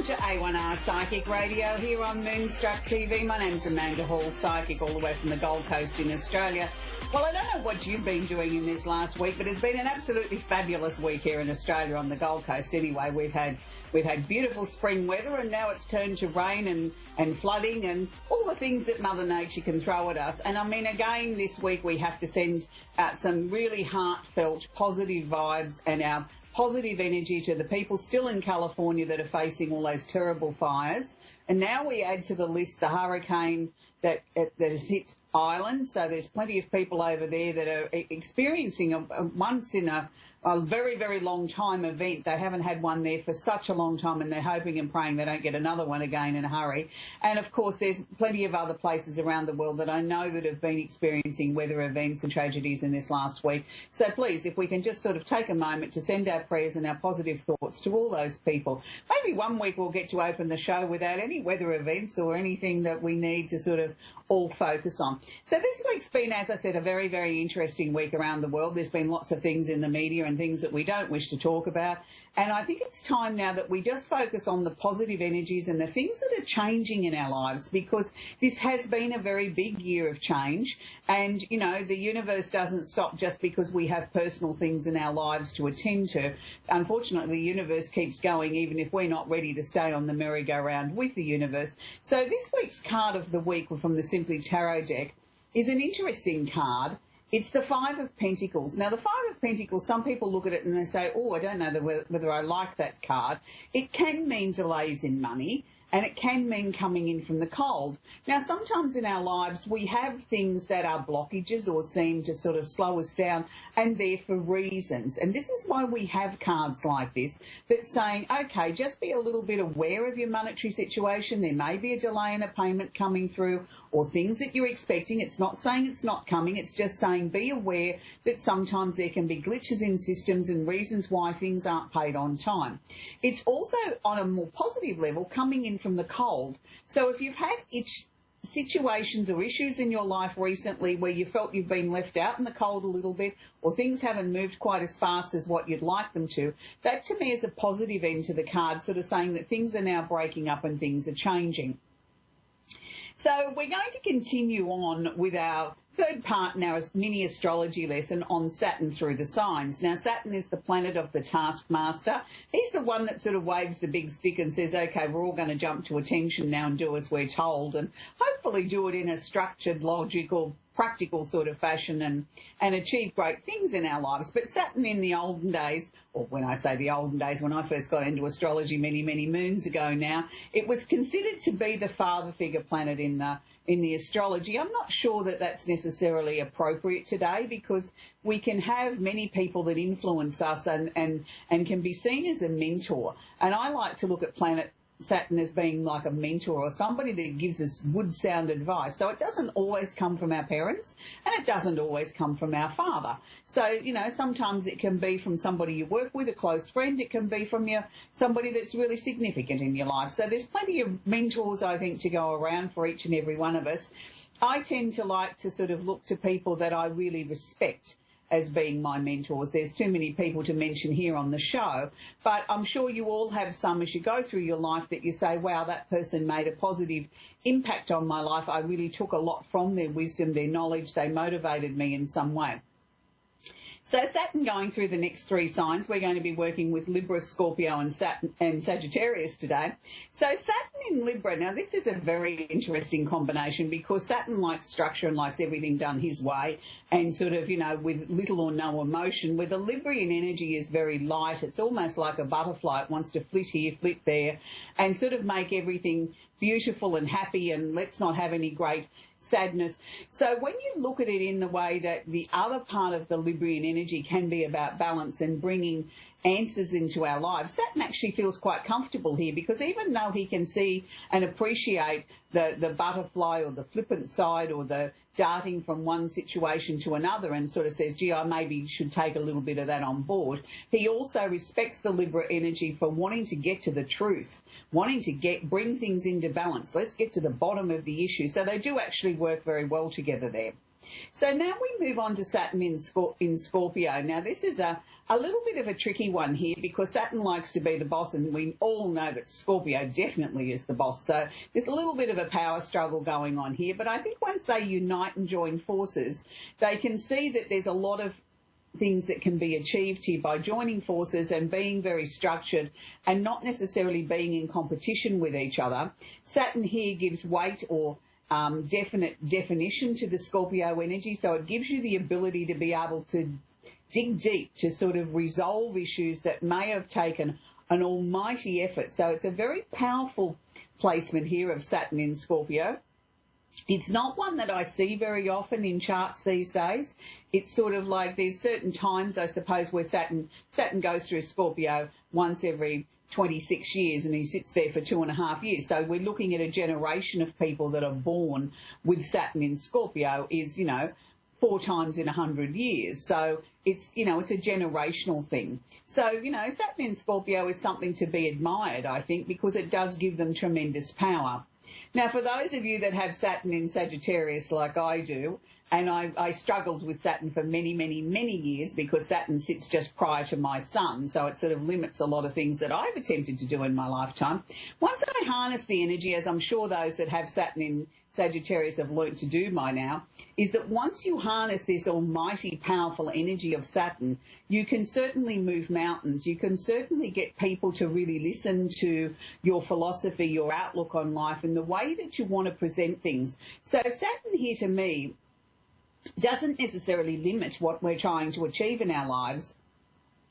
to A1R Psychic Radio here on Moonstruck TV. My name's Amanda Hall, psychic all the way from the Gold Coast in Australia. Well, I don't know what you've been doing in this last week, but it's been an absolutely fabulous week here in Australia on the Gold Coast. Anyway, we've had beautiful spring weather, and now it's turned to rain and flooding and all the things that Mother Nature can throw at us. And I mean, again, this week we have to send out some really heartfelt, positive vibes and our positive energy to the people still in California that are facing all those terrible fires. And now we add to the list the hurricane that has hit Ireland. So there's plenty of people over there that are experiencing a once in a very, very long time event. They haven't had one there for such a long time, and they're hoping and praying they don't get another one again in a hurry. And, of course, there's plenty of other places around the world that I know that have been experiencing weather events and tragedies in this last week. So, please, if we can just sort of take a moment to send our prayers and our positive thoughts to all those people. Maybe one week we'll get to open the show without any weather events or anything that we need to sort of all focus on. So this week's been, as I said, a very, very interesting week around the world. There's been lots of things in the media and things that we don't wish to talk about. And I think it's time now that we just focus on the positive energies and the things that are changing in our lives, because this has been a very big year of change. And, you know, the universe doesn't stop just because we have personal things in our lives to attend to. Unfortunately, the universe keeps going even if we're not ready to stay on the merry-go-round with the universe. So this week's card of the week from the Simply Tarot deck is an interesting card. It's the Five of Pentacles. Now, the Five of Pentacles, some people look at it and they say, oh, I don't know whether I like that card. It can mean delays in money, and it can mean coming in from the cold. Now, sometimes in our lives, we have things that are blockages or seem to sort of slow us down, and they're for reasons. And this is why we have cards like this that's saying, okay, just be a little bit aware of your monetary situation. There may be a delay in a payment coming through or things that you're expecting. It's not saying it's not coming. It's just saying be aware that sometimes there can be glitches in systems and reasons why things aren't paid on time. It's also, on a more positive level, coming in from the cold. So if you've had situations or issues in your life recently where you felt you've been left out in the cold a little bit, or things haven't moved quite as fast as what you'd like them to, that to me is a positive end to the card, sort of saying that things are now breaking up and things are changing. So we're going to continue on with our third part in our mini astrology lesson on Saturn through the signs. Now, Saturn is the planet of the taskmaster. He's the one that sort of waves the big stick and says, okay, we're all going to jump to attention now and do as we're told, and hopefully do it in a structured, logical, practical sort of fashion and achieve great things in our lives. But Saturn in the olden days, or when I say the olden days, when I first got into astrology many, many moons ago now, it was considered to be the father figure planet in the astrology. I'm not sure that that's necessarily appropriate today, because we can have many people that influence us and can be seen as a mentor. And I like to look at planet Saturn as being like a mentor or somebody that gives us good sound advice. So it doesn't always come from our parents, and it doesn't always come from our father. So, you know, sometimes it can be from somebody you work with, a close friend. It can be from somebody that's really significant in your life. So there's plenty of mentors, I think, to go around for each and every one of us. I tend to like to sort of look to people that I really respect as being my mentors. There's too many people to mention here on the show, but I'm sure you all have some as you go through your life that you say, wow, that person made a positive impact on my life. I really took a lot from their wisdom, their knowledge. They motivated me in some way. So Saturn going through the next three signs, we're going to be working with Libra, Scorpio and Sagittarius today. So Saturn in Libra, now this is a very interesting combination, because Saturn likes structure and likes everything done his way and sort of, you know, with little or no emotion. Where the Librian energy is very light. It's almost like a butterfly. It wants to flit here, flit there, and sort of make everything beautiful and happy, and let's not have any great sadness. So when you look at it in the way that the other part of the Librian energy can be about balance and bringing answers into our lives, Saturn actually feels quite comfortable here, because even though he can see and appreciate the butterfly or the flippant side or the darting from one situation to another and sort of says, gee, I maybe should take a little bit of that on board, he also respects the Libra energy for wanting to get to the truth, wanting to bring things into balance. Let's get to the bottom of the issue. So they do actually work very well together there. So now we move on to Saturn in Scorpio. Now this is a a little bit of a tricky one here because Saturn likes to be the boss, and we all know that Scorpio definitely is the boss. So there's a little bit of a power struggle going on here. But I think once they unite and join forces, they can see that there's a lot of things that can be achieved here by joining forces and being very structured and not necessarily being in competition with each other. Saturn here gives weight or definite definition to the Scorpio energy, so it gives you the ability to be able to dig deep to sort of resolve issues that may have taken an almighty effort. So it's a very powerful placement here of Saturn in Scorpio. It's not one that I see very often in charts these days. It's sort of like there's certain times, I suppose, where Saturn goes through Scorpio once every 26 years, and he sits there for 2.5 years. So we're looking at a generation of people that are born with Saturn in Scorpio is, 4 times in 100 years. So it's, it's a generational thing. So, Saturn in Scorpio is something to be admired, I think, because it does give them tremendous power. Now, for those of you that have Saturn in Sagittarius like I do, and I struggled with Saturn for many, many, many years because Saturn sits just prior to my sun, so it sort of limits a lot of things that I've attempted to do in my lifetime. Once I harness the energy, as I'm sure those that have Saturn in Sagittarius have learnt to do by now, is that once you harness this almighty powerful energy of Saturn, you can certainly move mountains. You can certainly get people to really listen to your philosophy, your outlook on life, and the way that you want to present things. So Saturn here to me doesn't necessarily limit what we're trying to achieve in our lives.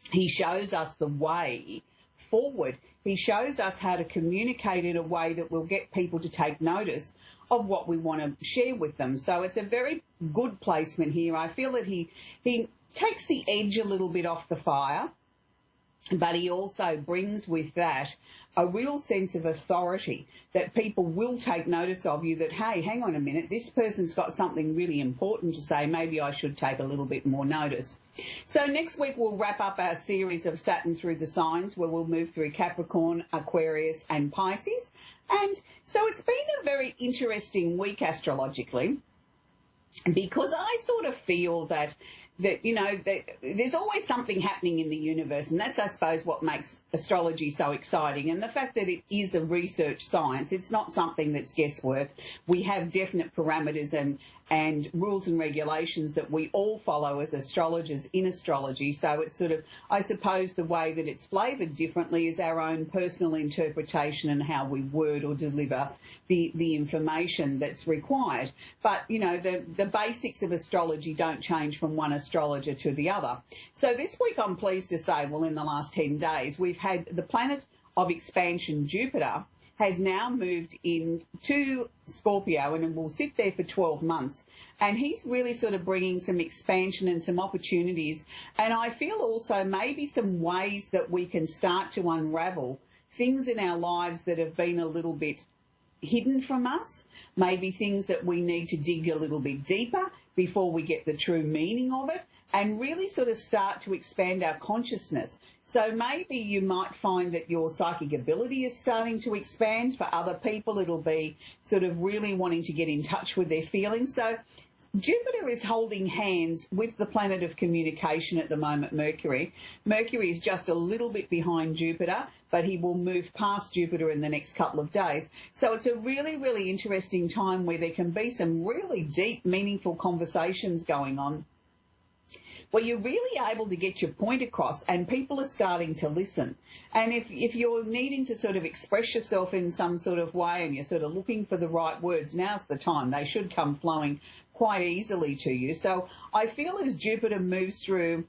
He shows us the way forward. He shows us how to communicate in a way that will get people to take notice of what we want to share with them. So it's a very good placement here. I feel that he takes the edge a little bit off the fire, but he also brings with that a real sense of authority that people will take notice of you, that, hey, hang on a minute, this person's got something really important to say. Maybe I should take a little bit more notice. So next week we'll wrap up our series of Saturn through the signs, where we'll move through Capricorn, Aquarius and Pisces. And so it's been a very interesting week astrologically, because I sort of feel that there's always something happening in the universe, and that's, I suppose, what makes astrology so exciting. And the fact that it is a research science, it's not something that's guesswork. We have definite parameters and rules and regulations that we all follow as astrologers in astrology. So it's sort of, I suppose, the way that it's flavoured differently is our own personal interpretation and how we word or deliver the information that's required. But, the basics of astrology don't change from one astrologer to the other. So this week I'm pleased to say, well, in the last 10 days, we've had the planet of expansion, Jupiter, has now moved into Scorpio and will sit there for 12 months. And he's really sort of bringing some expansion and some opportunities. And I feel also maybe some ways that we can start to unravel things in our lives that have been a little bit hidden from us, maybe things that we need to dig a little bit deeper before we get the true meaning of it, and really sort of start to expand our consciousness. So maybe you might find that your psychic ability is starting to expand. For other people, it'll be sort of really wanting to get in touch with their feelings. So Jupiter is holding hands with the planet of communication at the moment, Mercury. Mercury is just a little bit behind Jupiter, but he will move past Jupiter in the next couple of days. So it's a really, really interesting time where there can be some really deep, meaningful conversations going on, where you're really able to get your point across and people are starting to listen. And if you're needing to sort of express yourself in some sort of way and you're sort of looking for the right words, now's the time. They should come flowing quite easily to you. So I feel as Jupiter moves through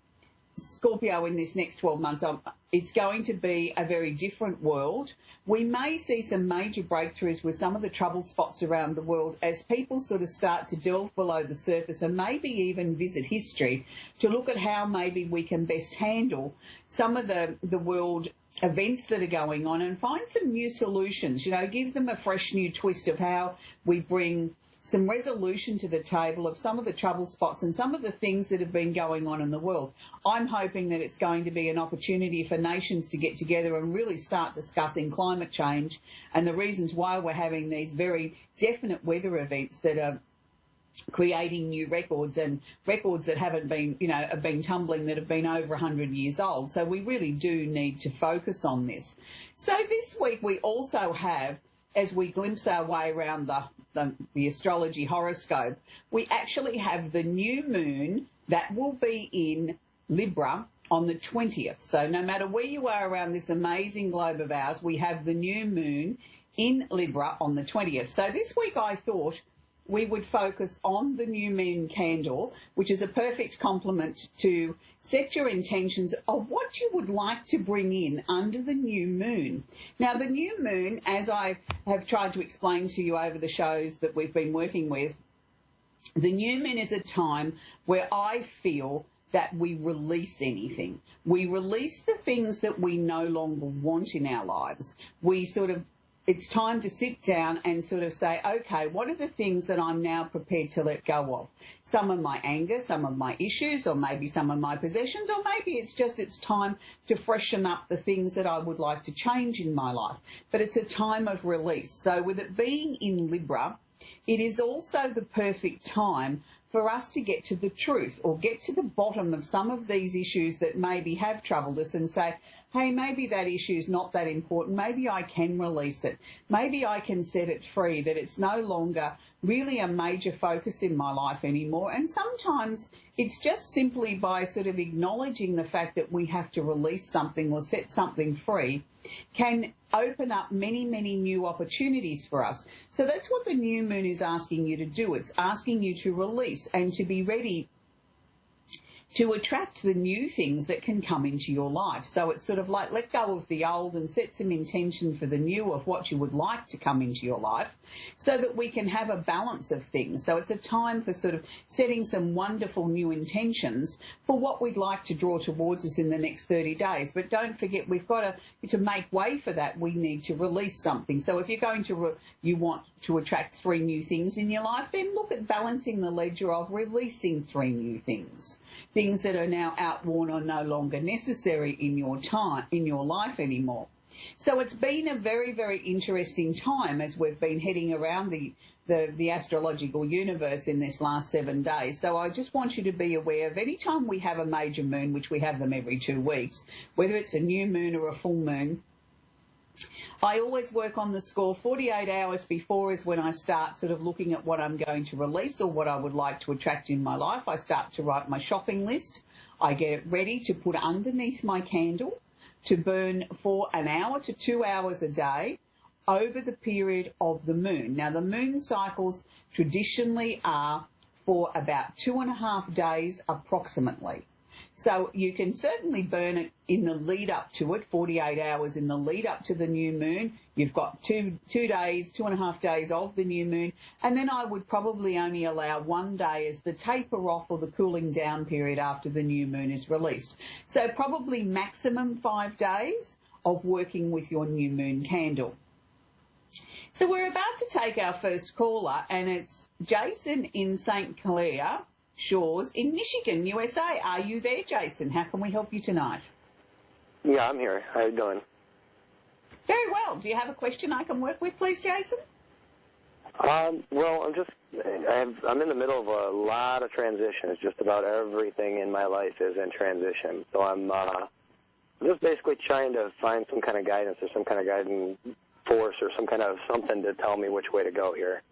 Scorpio in this next 12 months, it's going to be a very different world. We may see some major breakthroughs with some of the trouble spots around the world as people sort of start to delve below the surface and maybe even visit history to look at how maybe we can best handle some of the world events that are going on and find some new solutions, give them a fresh new twist of how we bring some resolution to the table of some of the trouble spots and some of the things that have been going on in the world. I'm hoping that it's going to be an opportunity for nations to get together and really start discussing climate change and the reasons why we're having these very definite weather events that are creating new records, and records that haven't been, have been tumbling, that have been over 100 years old. So we really do need to focus on this. So this week we also have, as we glimpse our way around the astrology horoscope, we actually have the new moon that will be in Libra on the 20th. So no matter where you are around this amazing globe of ours, we have the new moon in Libra on the 20th. So this week I thought we would focus on the new moon candle, which is a perfect complement to set your intentions of what you would like to bring in under the new moon. Now, the new moon, as I have tried to explain to you over the shows that we've been working with, the new moon is a time where I feel that we release anything. We release the things that we no longer want in our lives. It's time to sit down and sort of say, okay, what are the things that I'm now prepared to let go of? Some of my anger, some of my issues, or maybe some of my possessions, or maybe it's time to freshen up the things that I would like to change in my life. But it's a time of release. So with it being in Libra, it is also the perfect time for us to get to the truth, or get to the bottom of some of these issues that maybe have troubled us, and say, hey, maybe that issue is not that important. Maybe I can release it. Maybe I can set it free, that it's no longer really a major focus in my life anymore. And sometimes it's just simply by sort of acknowledging the fact that we have to release something or set something free can open up many, many new opportunities for us. So that's what the new moon is asking you to do. It's asking you to release and to be ready to attract the new things that can come into your life. So it's sort of like let go of the old and set some intention for the new of what you would like to come into your life, so that we can have a balance of things. So it's a time for sort of setting some wonderful new intentions for what we'd like to draw towards us in the next 30 days. But don't forget, we've got to make way for that. We need to release something. So if you're going to, you want to attract 3 new things in your life, then look at balancing the ledger of releasing 3 new things. Things that are now outworn or no longer necessary in your time, in your life anymore. So it's been a very, very interesting time as we've been heading around the astrological universe in this last 7 days. So I just want you to be aware of any time we have a major moon, which we have them every 2 weeks, whether it's a new moon or a full moon, I always work on the score 48 hours before is when I start sort of looking at what I'm going to release or what I would like to attract in my life. I start to write my shopping list. I get it ready to put underneath my candle to burn for an hour to 2 hours a day over the period of the moon. Now, the moon cycles traditionally are for about 2.5 days approximately. So you can certainly burn it in the lead up to it, 48 hours in the lead up to the new moon. You've got 2 days, 2.5 days of the new moon. And then I would probably only allow 1 day as the taper off or the cooling down period after the new moon is released. So probably maximum 5 days of working with your new moon candle. So we're about to take our first caller, and it's Jason in St. Clair Shores in Michigan, USA. Are you there, Jason? How can we help you tonight? Yeah, I'm here. How are you doing? Very well. Do you have a question I can work with, please, Jason? Well, I'm in the middle of a lot of transitions. Just about everything in my life is in transition. So I'm just basically trying to find some kind of guidance or some kind of guiding force or some kind of something to tell me which way to go here.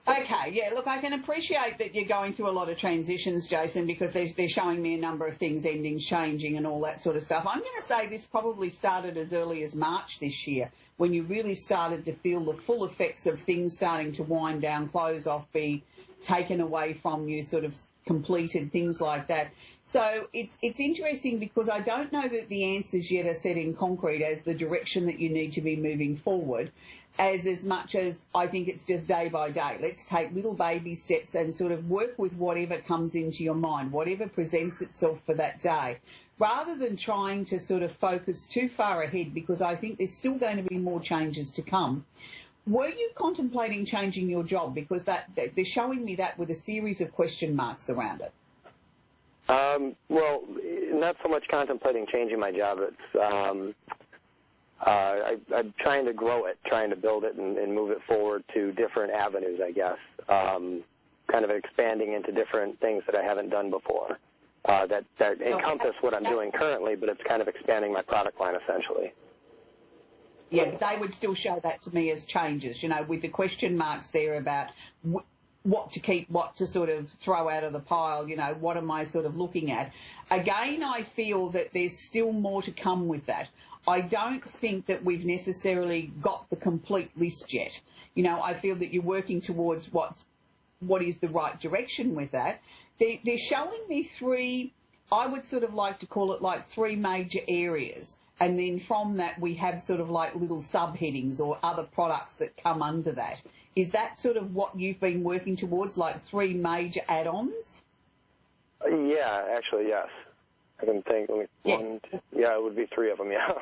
Okay, yeah, look, I can appreciate that you're going through a lot of transitions, Jason, because they're showing me a number of things ending, changing and all that sort of stuff. I'm going to say this probably started as early as March this year, when you really started to feel the full effects of things starting to wind down, close off, be taken away from you, sort of completed, things like that. So it's interesting because I don't know that the answers yet are set in concrete as the direction that you need to be moving forward, as much as I think it's just day by day. Let's take little baby steps and sort of work with whatever comes into your mind, whatever presents itself for that day, rather than trying to sort of focus too far ahead, because I think there's still going to be more changes to come. Were you contemplating changing your job? Because they're showing me that with a series of question marks around it. Well, not so much contemplating changing my job. It's I'm trying to grow it, trying to build it and move it forward to different avenues, I guess, kind of expanding into different things that I haven't done before that encompass what I'm doing currently, but it's kind of expanding my product line essentially. Yeah, but they would still show that to me as changes, you know, with the question marks there about what to keep, what to sort of throw out of the pile, you know, what am I sort of looking at? Again, I feel that there's still more to come with that. I don't think that we've necessarily got the complete list yet. You know, I feel that you're working towards what is the right direction with that. They're showing me three, I would sort of like to call it like three major areas. And then from that, we have sort of like little subheadings or other products that come under that. Is that sort of what you've been working towards, like three major add-ons? Yeah, actually, yes. I can think. It would be three of them, yeah.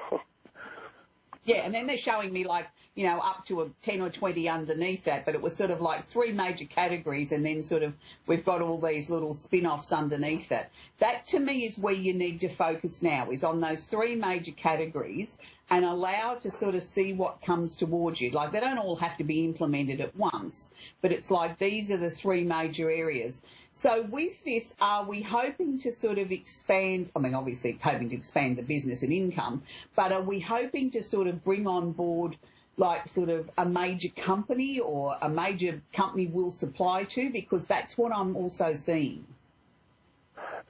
Yeah, and then they're showing me like, you know, up to a 10 or 20 underneath that, but it was sort of like three major categories and then sort of we've got all these little spin-offs underneath that. That to me is where you need to focus now, is on those three major categories and allow to sort of see what comes towards you. Like they don't all have to be implemented at once, but it's like these are the three major areas. So with this, are we hoping to sort of expand, I mean, obviously hoping to expand the business and income, but are we hoping to sort of bring on board like sort of a major company or a major company will supply to? Because that's what I'm also seeing.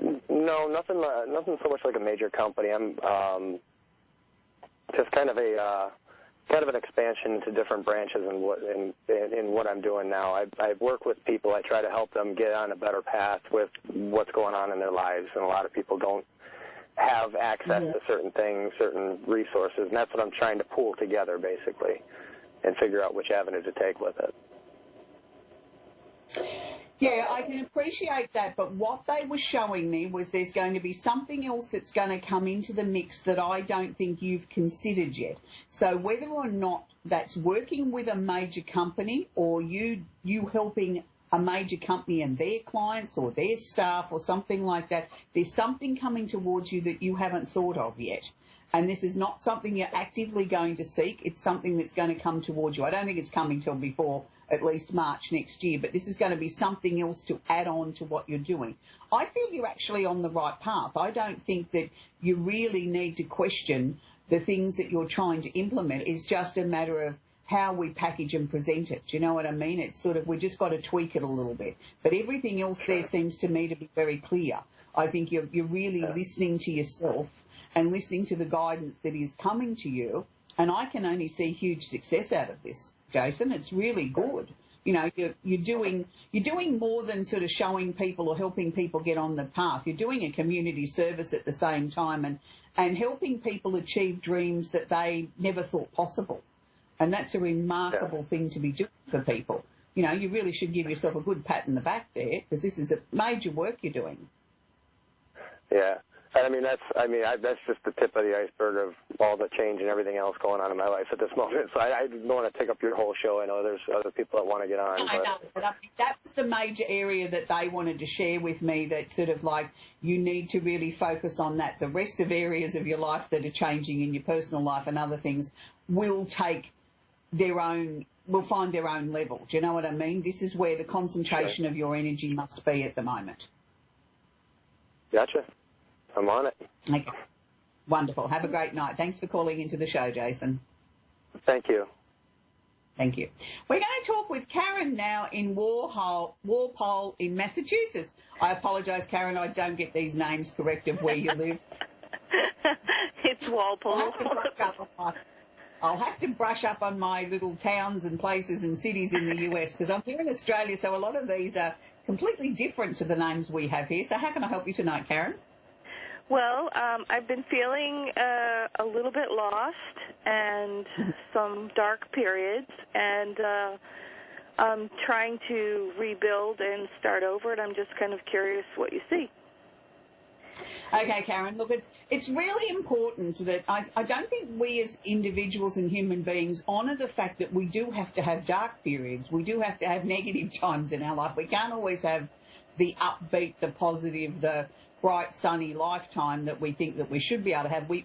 No, nothing so much like a major company. I'm just kind of an expansion into different branches in what I'm doing now. I work with people. I try to help them get on a better path with what's going on in their lives, and a lot of people don't have access to certain things, certain resources, and that's what I'm trying to pull together, basically, and figure out which avenue to take with it. Yeah, I can appreciate that, but what they were showing me was there's going to be something else that's going to come into the mix that I don't think you've considered yet. So whether or not that's working with a major company or you helping a major company and their clients or their staff or something like that, there's something coming towards you that you haven't thought of yet. And this is not something you're actively going to seek. It's something that's going to come towards you. I don't think it's coming till before at least March next year, but this is going to be something else to add on to what you're doing. I feel you're actually on the right path. I don't think that you really need to question the things that you're trying to implement. It's just a matter of how we package and present it. Do you know what I mean? It's sort of, we just got to tweak it a little bit. But everything else there seems to me to be very clear. I think you're really listening to yourself and listening to the guidance that is coming to you. And I can only see huge success out of this, Jason. It's really good. You know, you're doing more than sort of showing people or helping people get on the path. You're doing a community service at the same time and helping people achieve dreams that they never thought possible. And that's a remarkable thing to be doing for people. You know, you really should give yourself a good pat in the back there, because this is a major work you're doing. Yeah. I mean, that's just the tip of the iceberg of all the change and everything else going on in my life at this moment. So I don't want to take up your whole show. I know there's other people that want to get on. I know, but I think that was the major area that they wanted to share with me, that sort of like you need to really focus on that. The rest of areas of your life that are changing in your personal life and other things will take will find their own level. Do you know what I mean? This is where the concentration of your energy must be at the moment. Gotcha. I'm on it. Okay. Wonderful. Have a great night. Thanks for calling into the show, Jason. Thank you. Thank you. We're going to talk with Karen now in Walpole in Massachusetts. I apologise, Karen, I don't get these names correct of where you live. It's Walpole. I'll have to brush up on my little towns and places and cities in the US, because I'm here in Australia, so a lot of these are completely different to the names we have here. So how can I help you tonight, Karen? Well, I've been feeling a little bit lost and some dark periods, and I'm trying to rebuild and start over, and I'm just kind of curious what you see. Okay, Karen, look, it's really important that I don't think we as individuals and human beings honour the fact that we do have to have dark periods. We do have to have negative times in our life. We can't always have the upbeat, the positive, the bright, sunny lifetime that we think that we should be able to have. We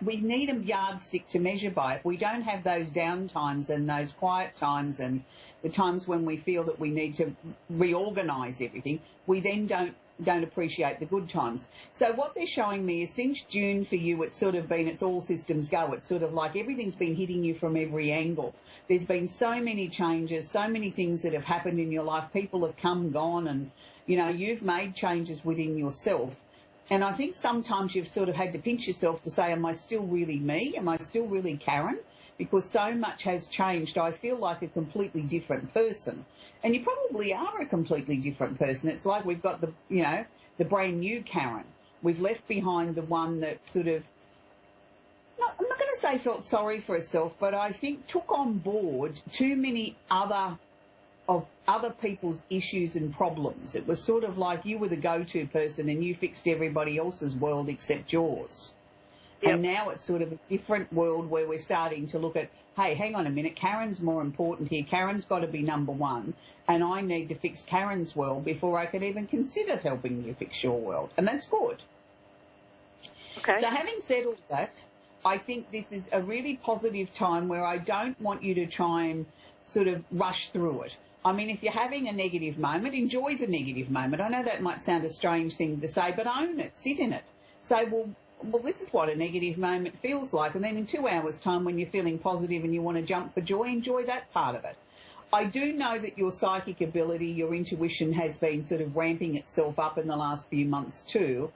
need a yardstick to measure by. If we don't have those down times and those quiet times and the times when we feel that we need to reorganise everything, we then don't appreciate the good times. So what they're showing me is since June for you, it's sort of been, it's all systems go. It's sort of like everything's been hitting you from every angle. There's been so many changes, so many things that have happened in your life. People have come, gone, and, you know, you've made changes within yourself. And I think sometimes you've sort of had to pinch yourself to say, am I still really me? Am I still really Karen? Because so much has changed. I feel like a completely different person. And you probably are a completely different person. It's like we've got the, you know, the brand new Karen. We've left behind the one that sort of, I'm not going to say felt sorry for herself, but I think took on board too many other people's issues and problems. It was sort of like you were the go-to person and you fixed everybody else's world except yours. Yep. And now it's sort of a different world where we're starting to look at, hey, hang on a minute, Karen's more important here. Karen's got to be number one, and I need to fix Karen's world before I can even consider helping you fix your world. And that's good. Okay. So having said all that, I think this is a really positive time where I don't want you to try and sort of rush through it. I mean, if you're having a negative moment, enjoy the negative moment. I know that might sound a strange thing to say, but own it, sit in it. Say, well, this is what a negative moment feels like. And then in 2 hours' time, when you're feeling positive and you want to jump for joy, enjoy that part of it. I do know that your psychic ability, your intuition has been sort of ramping itself up in the last few months too.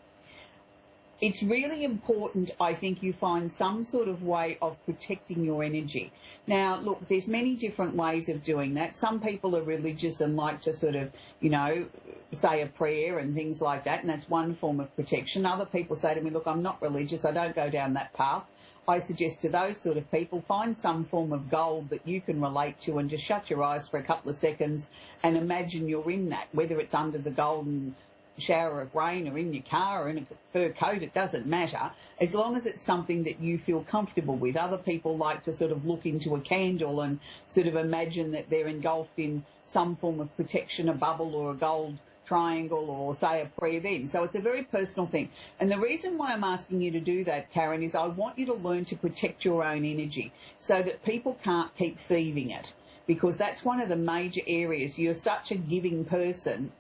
It's really important, I think, you find some sort of way of protecting your energy. Now, look, there's many different ways of doing that. Some people are religious and like to sort of, you know, say a prayer and things like that, and that's one form of protection. Other people say to me, look, I'm not religious, I don't go down that path. I suggest to those sort of people, find some form of gold that you can relate to and just shut your eyes for a couple of seconds and imagine you're in that, whether it's under the golden shower of rain or in your car or in a fur coat, it doesn't matter, as long as it's something that you feel comfortable with. Other people like to sort of look into a candle and sort of imagine that they're engulfed in some form of protection, a bubble or a gold triangle, or say a prayer then. So it's a very personal thing. And the reason why I'm asking you to do that, Karen, is I want you to learn to protect your own energy so that people can't keep thieving it, because that's one of the major areas. You're such a giving person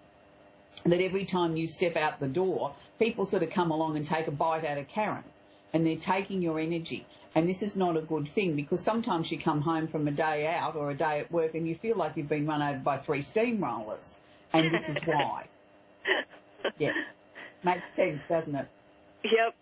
that every time you step out the door, people sort of come along and take a bite out of Karen, and they're taking your energy. And this is not a good thing, because sometimes you come home from a day out or a day at work and you feel like you've been run over by 3 steamrollers. And this is why. Yeah. Makes sense, doesn't it? Yep.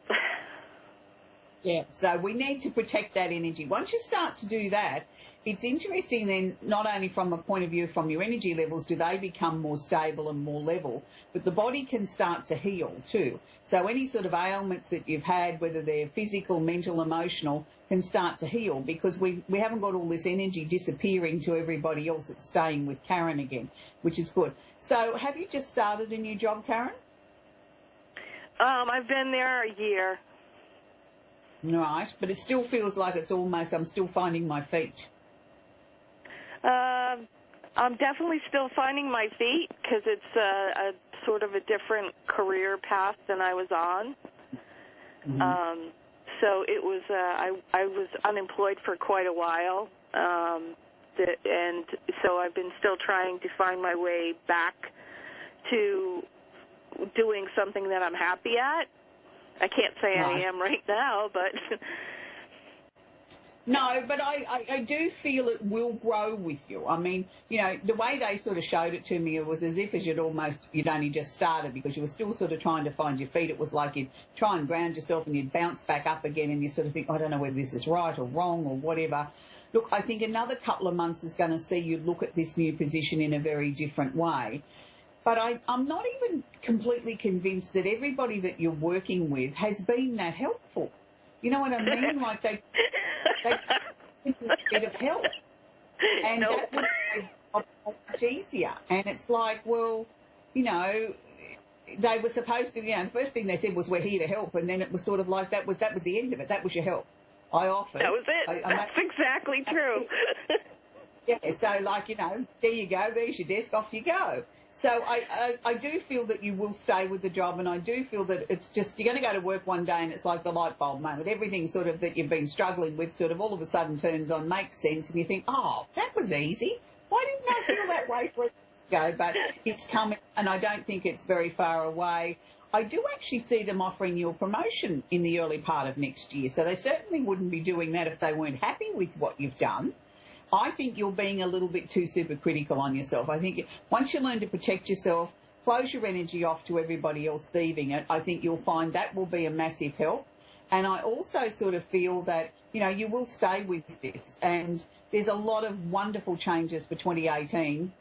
Yeah, so we need to protect that energy. Once you start to do that, it's interesting then, not only from a point of view from your energy levels do they become more stable and more level, but the body can start to heal too. So any sort of ailments that you've had, whether they're physical, mental, emotional, can start to heal, because we haven't got all this energy disappearing to everybody else. It's staying with Karen again, which is good. So have you just started a new job, Karen? I've been there a year. Right, but it still feels like it's almost, I'm still finding my feet. I'm definitely still finding my feet, because it's a sort of a different career path than I was on. Mm-hmm. So it was, I was unemployed for quite a while, and so I've been still trying to find my way back to doing something that I'm happy at. I can't say I am right now, but... No, but I do feel it will grow with you. I mean, you know, the way they sort of showed it to me, it was as if you'd only just started, because you were still sort of trying to find your feet. It was like you'd try and ground yourself and you'd bounce back up again and you sort of think, I don't know whether this is right or wrong or whatever. Look, I think another couple of months is going to see you look at this new position in a very different way. But I'm not even completely convinced that everybody that you're working with has been that helpful. You know what I mean? Like they need a bit of help. And that would be much easier. And it's like, well, you know, they were supposed to, you know, the first thing they said was, we're here to help. And then it was sort of like that was the end of it. That was your help. I offered. That was it. That's exactly true. Yeah, so like, you know, there you go, there's your desk, off you go. So I do feel that you will stay with the job, and I do feel that it's just, you're going to go to work one day and it's like the light bulb moment. Everything sort of that you've been struggling with sort of all of a sudden turns on, makes sense, and you think, oh, that was easy. Why didn't I feel that way 3 weeks ago? But it's coming, and I don't think it's very far away. I do actually see them offering you a promotion in the early part of next year, so they certainly wouldn't be doing that if they weren't happy with what you've done. I think you're being a little bit too super critical on yourself. I think once you learn to protect yourself, close your energy off to everybody else thieving it, I think you'll find that will be a massive help. And I also sort of feel that, you know, you will stay with this. And there's a lot of wonderful changes for 2018.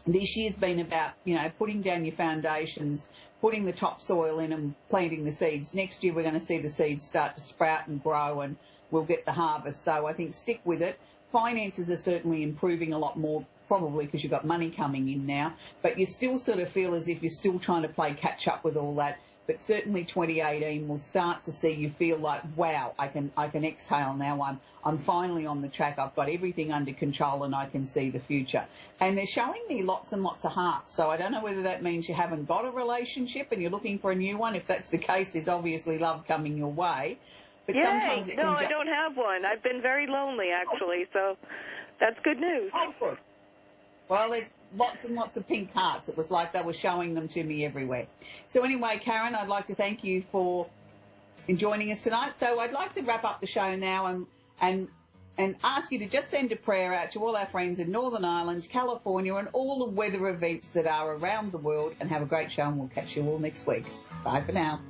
This year's been about, you know, putting down your foundations, putting the topsoil in and planting the seeds. Next year we're going to see the seeds start to sprout and grow, and we'll get the harvest. So I think stick with it. Finances are certainly improving a lot more, probably because you've got money coming in now, but you still sort of feel as if you're still trying to play catch up with all that. But certainly 2018 will start to see you feel like, wow, I can exhale now. I'm finally on the track. I've got everything under control and I can see the future. And they're showing me lots and lots of hearts. So I don't know whether that means you haven't got a relationship and you're looking for a new one. If that's the case, there's obviously love coming your way. But sometimes it can I don't have one. I've been very lonely, actually, so that's good news. Oh, good. Well, there's lots and lots of pink hearts. It was like they were showing them to me everywhere. So anyway, Karen, I'd like to thank you for joining us tonight. So I'd like to wrap up the show now and ask you to just send a prayer out to all our friends in Northern Ireland, California, and all the weather events that are around the world, and have a great show, and we'll catch you all next week. Bye for now.